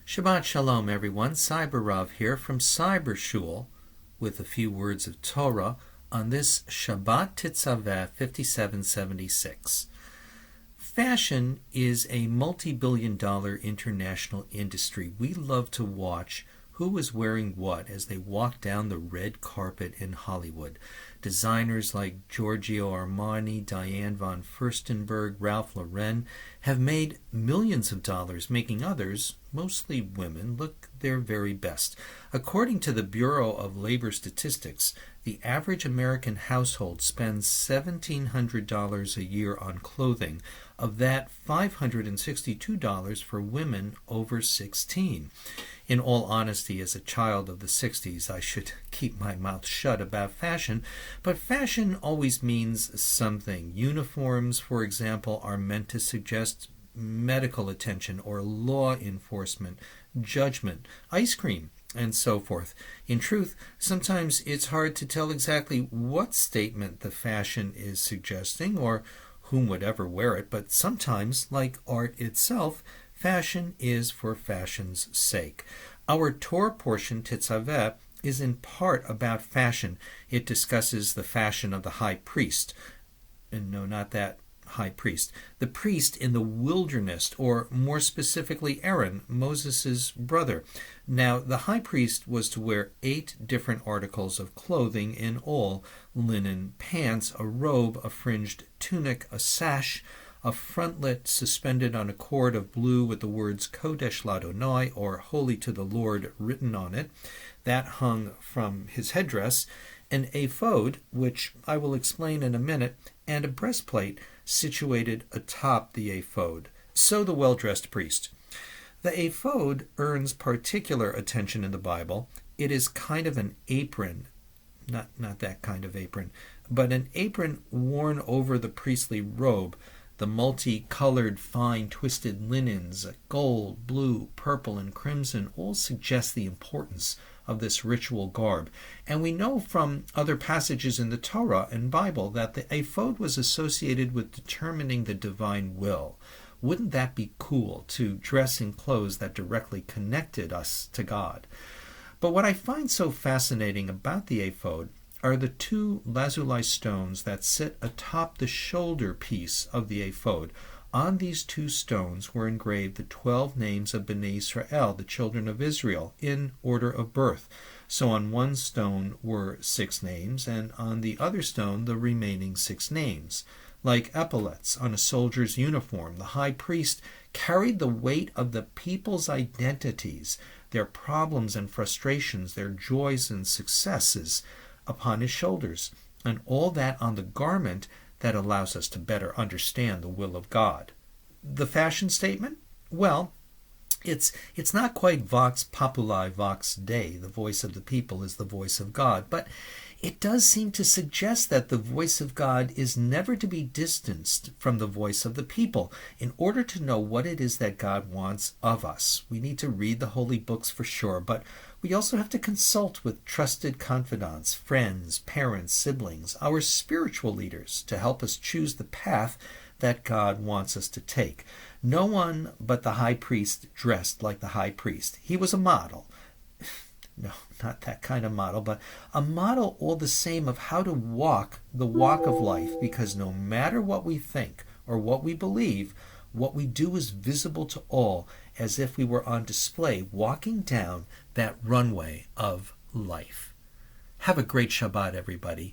Shabbat Shalom, everyone. Cyber Rav here from Cyber Shul with a few words of Torah on this Shabbat Teztaveh 5776. Fashion is a multi-billion-dollar international industry. We love to watch who is wearing what as they walk down the red carpet in Hollywood. Designers like Giorgio Armani, Diane von Furstenberg, Ralph Lauren have made millions of dollars making others, mostly women, look their very best. According to the Bureau of Labor Statistics, the average American household spends $1,700 a year on clothing. Of that, $562 for women over 16. In all honesty, as a child of the 60s, I should keep my mouth shut about fashion, but fashion always means something. Uniforms, for example, are meant to suggest medical attention or law enforcement, judgment, ice cream, and so forth. In truth, sometimes it's hard to tell exactly what statement the fashion is suggesting or whom would ever wear it, but sometimes, like art itself, fashion is for fashion's sake. Our Torah portion, Teztaveh, is in part about fashion. It discusses the fashion of the high priest. And no, not that high priest. The priest in the wilderness, or more specifically Aaron, Moses' brother. Now, the high priest was to wear 8 different articles of clothing in all: linen pants, a robe, a fringed tunic, a sash, a frontlet suspended on a cord of blue with the words Kodesh Ladonai, or Holy to the Lord, written on it. That hung from his headdress, an ephod, which I will explain in a minute, and a breastplate situated atop the ephod. So the well-dressed priest. The ephod earns particular attention in the Bible. It is kind of an apron, not that kind of apron, but an apron worn over the priestly robe. The multicolored, fine, twisted linens, gold, blue, purple, and crimson, all suggest the importance of this ritual garb. And we know from other passages in the Torah and Bible that the ephod was associated with determining the divine will. Wouldn't that be cool to dress in clothes that directly connected us to God? But what I find so fascinating about the ephod are the 2 lazuli stones that sit atop the shoulder piece of the ephod. On these 2 stones were engraved the 12 names of Bnei Israel, the children of Israel, in order of birth. So on one stone were 6 names, and on the other stone the remaining 6 names. Like epaulets on a soldier's uniform, the high priest carried the weight of the people's identities, their problems and frustrations, their joys and successes, upon his shoulders, and all that on the garment that allows us to better understand the will of God. The fashion statement? Well, it's not quite vox populi vox Dei, the voice of the people is the voice of God, but it does seem to suggest that the voice of God is never to be distanced from the voice of the people. In order to know what it is that God wants of us, we need to read the holy books for sure, but we also have to consult with trusted confidants, friends, parents, siblings, our spiritual leaders to help us choose the path that God wants us to take. No one but the high priest dressed like the high priest. He was a model. No, not that kind of model, but a model all the same of how to walk the walk of life, because no matter what we think or what we believe, what we do is visible to all, as if we were on display walking down that runway of life. Have a great Shabbat, everybody.